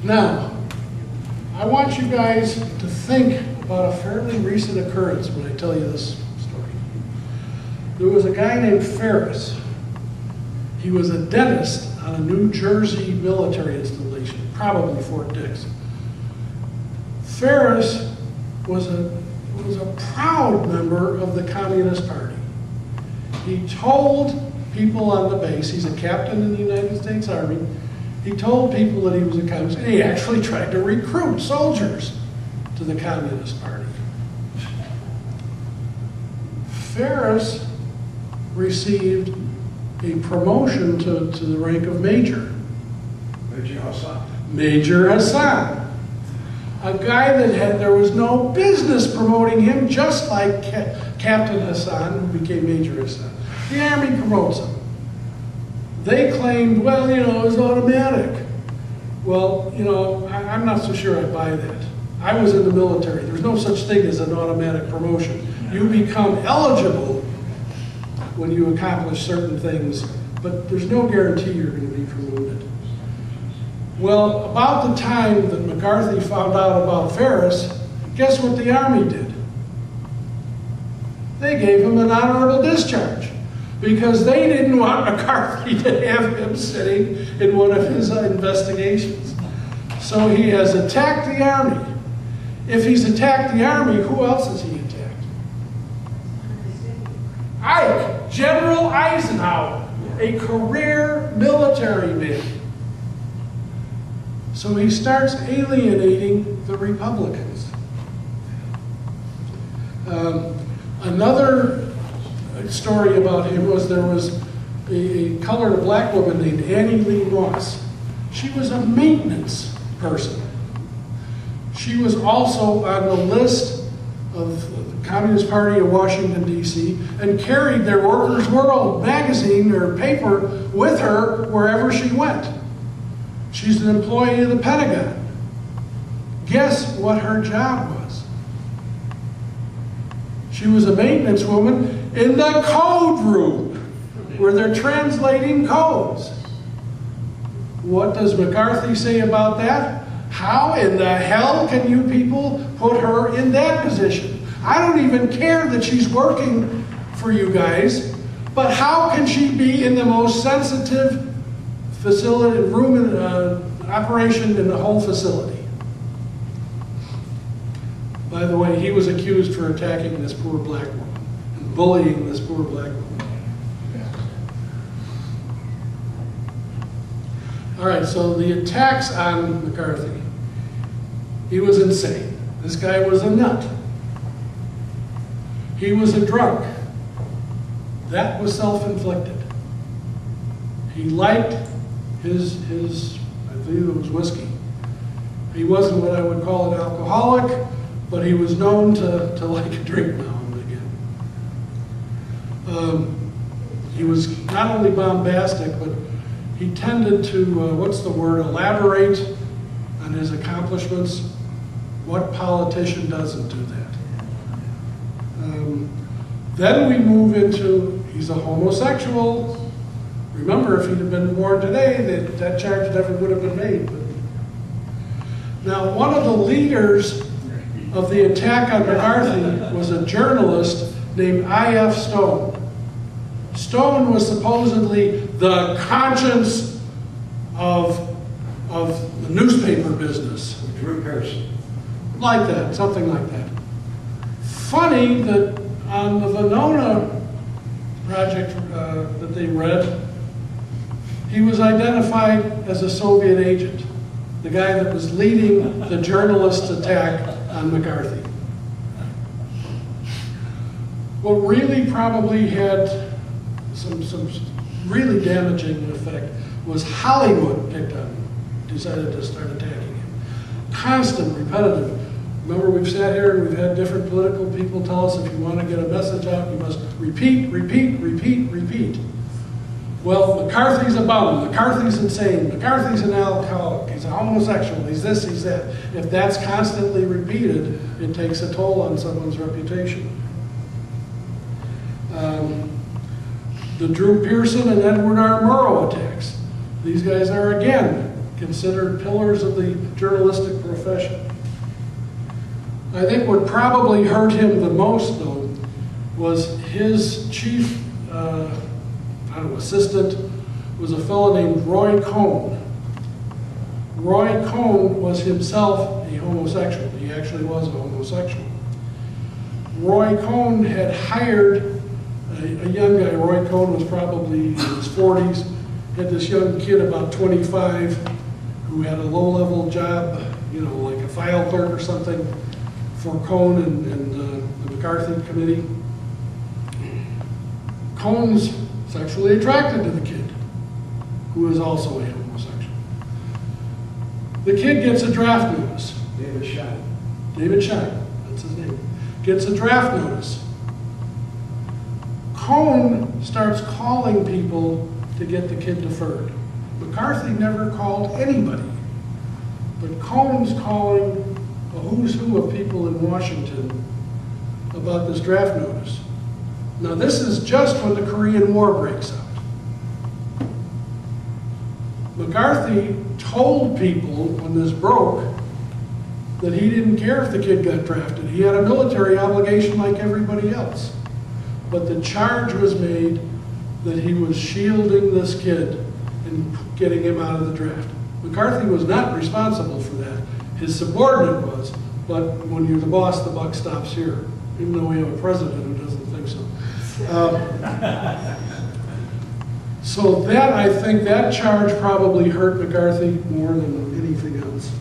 Now, I want you guys to think about a fairly recent occurrence when I tell you this story. There was a guy named Ferris. He was a dentist on a New Jersey military installation, probably Fort Dix. Ferris was a proud member of the Communist Party. He told people on the base, he's a captain in the United States Army, he told people that he was a communist, and he actually tried to recruit soldiers to the Communist Party. Ferris received a promotion to the rank of Major. Major Hassan. Major Hassan. A guy that there was no business promoting him, just like Captain Hassan, who became Major Hassan. The Army promotes him. They claimed, well, you know, it was automatic. Well, you know, I'm not so sure I buy that. I was in the military. There's no such thing as an automatic promotion. You become eligible when you accomplish certain things, but there's no guarantee you're going to be promoted. Well, about the time that McCarthy found out about Ferris, guess what the Army did? They gave him an honorable discharge because they didn't want McCarthy to have him sitting in one of his investigations. So he has attacked the Army. If he's attacked the Army, who else has he attacked? Ike, General Eisenhower, a career military man. So he starts alienating the Republicans. Another story about him was there was a colored black woman named Annie Lee Moss. She was a maintenance person. She was also on the list of the Communist Party of Washington, D.C., and carried their Workers' World magazine or paper with her wherever she went. She's an employee of the Pentagon. Guess what her job was? She was a maintenance woman in the code room, where they're translating codes. What does McCarthy say about that? How in the hell can you people put her in that position? I don't even care that she's working for you guys, but how can she be in the most sensitive facility, room operation in the whole facility? By the way, he was accused for attacking this poor black woman and bullying this poor black woman. All right, so the attacks on McCarthy. He was insane. This guy was a nut. He was a drunk. That was self-inflicted. He liked his I believe it was whiskey. He wasn't what I would call an alcoholic, but he was known to like a drink now and again. He was not only bombastic, but he tended to, elaborate on his accomplishments. What politician doesn't do that? Then we move into, he's a homosexual. Remember, if he'd have been born today, that charge never would have been made. Now, one of the leaders of the attack on McCarthy was a journalist named I.F. Stone. Stone was supposedly the conscience of the newspaper business. Drew Pearson. Like that, something like that. Funny that on the Venona project that they read, he was identified as a Soviet agent, the guy that was leading the journalist attack on McCarthy. What really probably had some really damaging effect was Hollywood picked on him, decided to start attacking him. Constant, repetitive. Remember, we've sat here and we've had different political people tell us if you want to get a message out, you must repeat, repeat, repeat, repeat. Well, McCarthy's a bum, McCarthy's insane, McCarthy's an alcoholic, he's a homosexual, he's this, he's that. If that's constantly repeated, it takes a toll on someone's reputation. The Drew Pearson and Edward R. Murrow attacks. These guys are, again, considered pillars of the journalistic profession. I think what probably hurt him the most, though, was his chief assistant was a fellow named Roy Cohn. Roy Cohn was himself a homosexual. He actually was a homosexual. Roy Cohn had hired a young guy. Roy Cohn was probably in his 40s, had this young kid about 25 who had a low-level job, like a file clerk or something for Cohn and the McCarthy committee. Cohn's sexually attracted to the kid, who is also a homosexual. The kid gets a draft notice. David Schein, that's his name. Gets a draft notice. Cohn starts calling people to get the kid deferred. McCarthy never called anybody, but Cohn's calling a who's who of people in Washington about this draft notice. Now, this is just when the Korean War breaks out. McCarthy told people when this broke that he didn't care if the kid got drafted. He had a military obligation like everybody else. But the charge was made that he was shielding this kid and getting him out of the draft. McCarthy was not responsible for that. His subordinate was, but when you're the boss, the buck stops here, even though we have a president who doesn't think so. So that, I think, that charge probably hurt McCarthy more than anything else.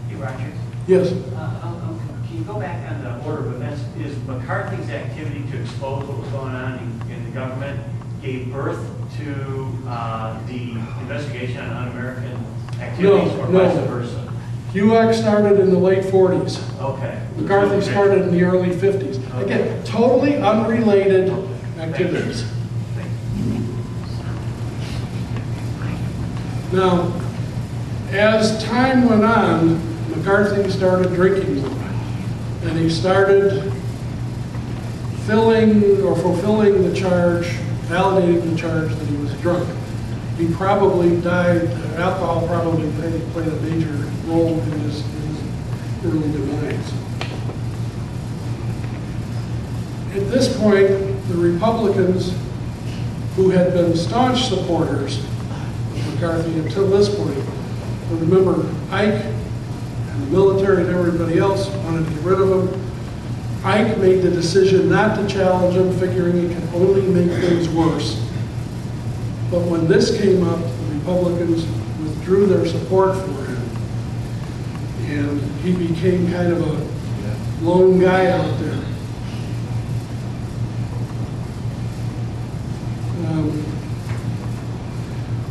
Hey, Roger. Yes? Can you go back on the order of events? Is McCarthy's activity to expose what was going on in the government gave birth to the investigation on un-American activities, or vice versa? HUAC started in the late 40s. Okay. McCarthy started in the early 50s. Again, totally unrelated activities. Now, as time went on, McCarthy started drinking more, and he started fulfilling the charge, validating the charge that he was drunk. He probably died, alcohol probably played a major role in his early demise. At this point, the Republicans, who had been staunch supporters of McCarthy until this point, remember Ike and the military and everybody else wanted to get rid of him. Ike made the decision not to challenge him, figuring he could only make things worse. But when this came up, the Republicans withdrew their support for him, and he became kind of a lone guy out there.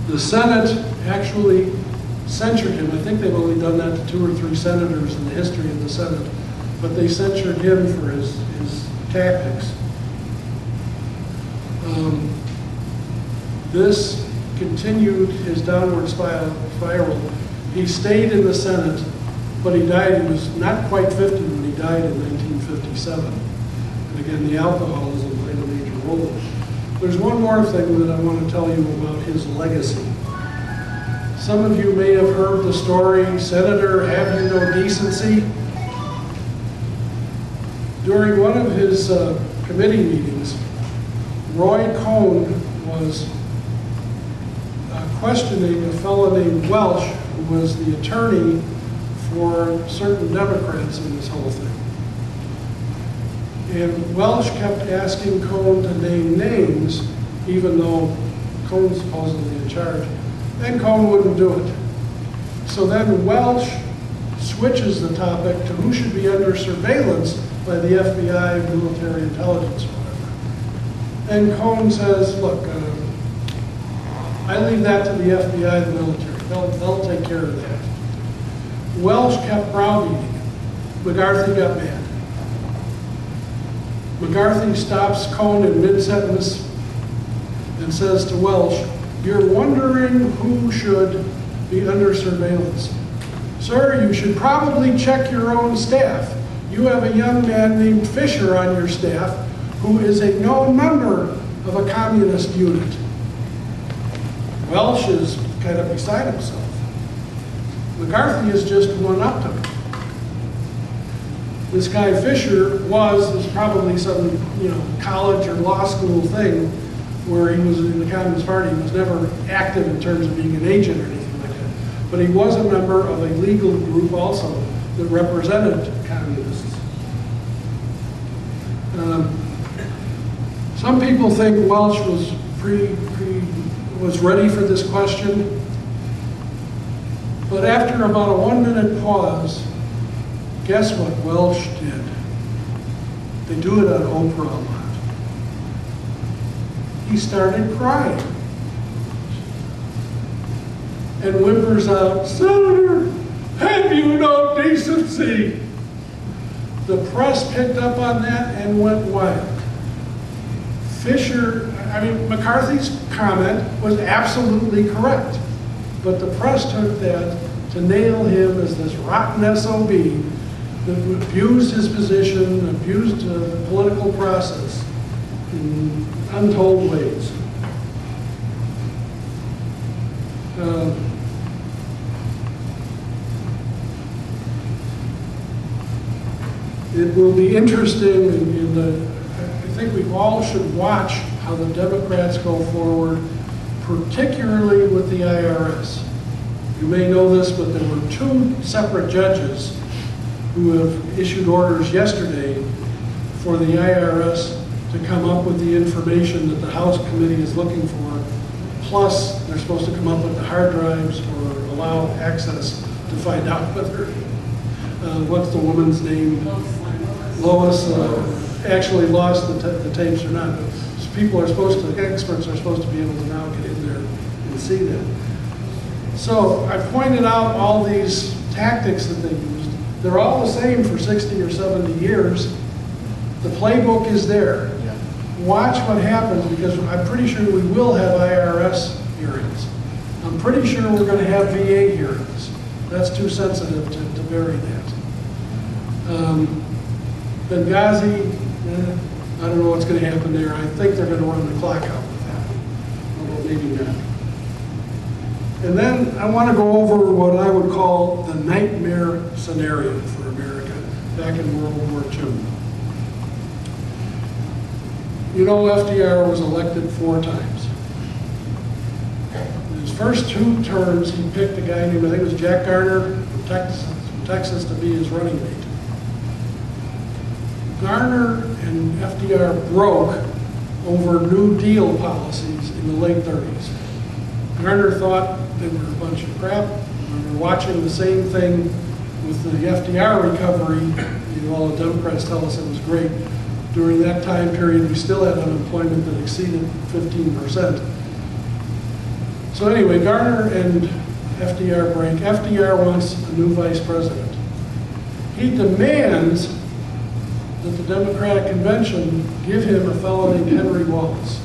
The Senate actually censured him. I think they've only done that to 2 or 3 senators in the history of the Senate, but they censured him for his tactics. This continued his downward spiral. He stayed in the Senate, but he died. He was not quite 50 when he died in 1957. And again, the alcoholism played a major role. There's one more thing that I want to tell you about his legacy. Some of you may have heard the story, Senator, have you no decency? During one of his committee meetings, Roy Cohn was questioning a fellow named Welsh, who was the attorney for certain Democrats in this whole thing. And Welsh kept asking Cohn to name names, even though Cohn's supposedly in charge, and Cohn wouldn't do it. So then Welsh switches the topic to who should be under surveillance by the FBI, military intelligence, or whatever. And Cohn says, look, I leave that to the FBI, the military. They'll take care of that. Welsh kept browbeating him. McCarthy got mad. McCarthy stops Cohn in mid-sentence and says to Welsh, you're wondering who should be under surveillance. Sir, you should probably check your own staff. You have a young man named Fisher on your staff who is a known member of a communist unit. Welsh is kind of beside himself. McCarthy is just one up to him. This guy Fisher was probably some, college or law school thing where he was in the Communist Party. He was never active in terms of being an agent or anything like that. But he was a member of a legal group also that represented communists. Some people think Welch was was ready for this question. But after about a 1-minute pause, guess what Welch did? They do it on Oprah a lot. He started crying. And whimpers out, "Senator, have you no decency?" The press picked up on that and went wild. McCarthy's comment was absolutely correct. But the press took that to nail him as this rotten SOB that abused his position, abused the political process in untold ways. It will be interesting I think we all should watch how the Democrats go forward, particularly with the IRS. You may know this, but there were 2 separate judges who have issued orders yesterday for the IRS to come up with the information that the House committee is looking for. Plus, they're supposed to come up with the hard drives or allow access to find out whether, what's the woman's name? Lois actually lost the tapes or not. But experts are supposed to be able to now get in there and see that. So I pointed out all these tactics that they used. They're all the same for 60 or 70 years. The playbook is there. Watch what happens, because I'm pretty sure we will have IRS hearings. I'm pretty sure we're going to have VA hearings. That's too sensitive to bury that. Benghazi, I don't know what's going to happen there. I think they're going to run the clock out with that. Although maybe not. And then I want to go over what I would call the nightmare scenario for America back in World War II. You know, FDR was elected 4 times. In his first 2 terms, he picked a guy named, I think it was Jack Garner from Texas to be his running mate. Garner and FDR broke over New Deal policies in the late 30s. Garner thought they were a bunch of crap. We were watching the same thing with the FDR recovery. All the Democrats tell us it was great. During that time period, we still had unemployment that exceeded 15%. So anyway, Garner and FDR break. FDR wants a new vice president. He demands that the Democratic Convention give him a fellow named Henry Wallace.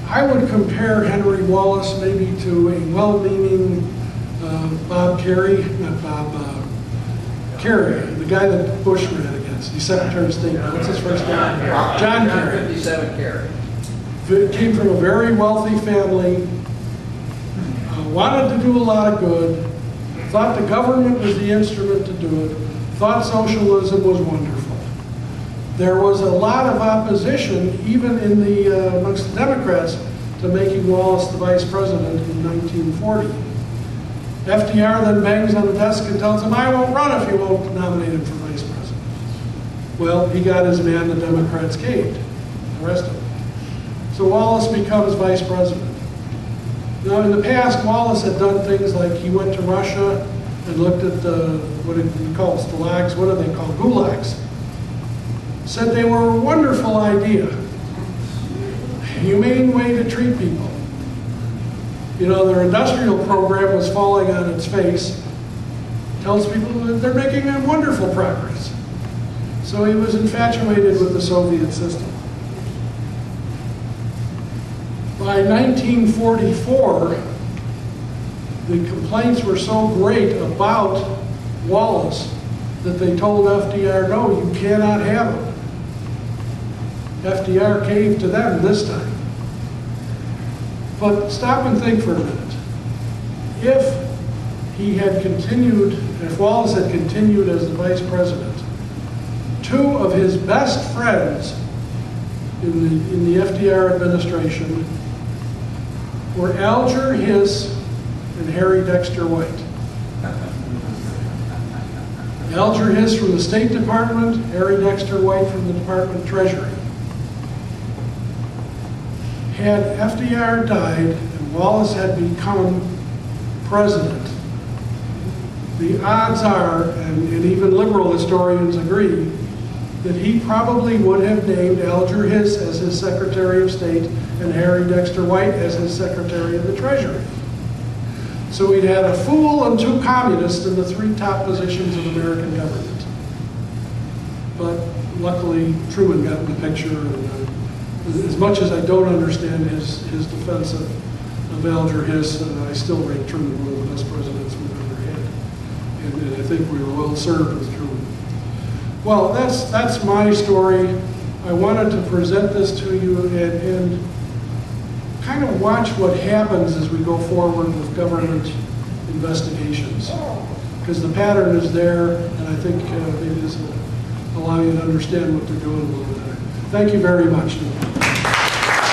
I would compare Henry Wallace maybe to a well-meaning Bob Kerry, Kerry, the guy that Bush ran against. He's Secretary of State. What's his first name? John Kerry. 57 Kerry. Came from a very wealthy family, wanted to do a lot of good, thought the government was the instrument to do it, thought socialism was wonderful. There was a lot of opposition, even in amongst the Democrats, to making Wallace the vice president in 1940. FDR then bangs on the desk and tells him, "I won't run if you won't nominate him for vice president." Well, he got his man, the Democrats caved, the rest of them. So Wallace becomes vice president. Now, in the past, Wallace had done things like he went to Russia and looked at what did he call stalags? What are they called? Gulags. Said they were a wonderful idea. Humane way to treat people. Their industrial program was falling on its face. Tells people that they're making a wonderful progress. So he was infatuated with the Soviet system. By 1944, the complaints were so great about Wallace that they told FDR, no, you cannot have him. FDR caved to them this time. But stop and think for a minute. If he had continued, if Wallace had continued as the vice president, two of his best friends in the FDR administration were Alger Hiss and Harry Dexter White. Alger Hiss from the State Department, Harry Dexter White from the Department of Treasury. Had FDR died and Wallace had become president, the odds are, and even liberal historians agree, that he probably would have named Alger Hiss as his Secretary of State and Harry Dexter White as his Secretary of the Treasury. So we'd had a fool and two communists in the three top positions of American government. But luckily, Truman got in the picture, and as much as I don't understand his defense of Alger Hiss, I still rate Truman one of the best presidents we've ever had. And I think we were well served with Truman. Well, that's my story. I wanted to present this to you and kind of watch what happens as we go forward with government investigations. Because the pattern is there, and I think maybe this will allow you to understand what they're doing a little better. Thank you very much.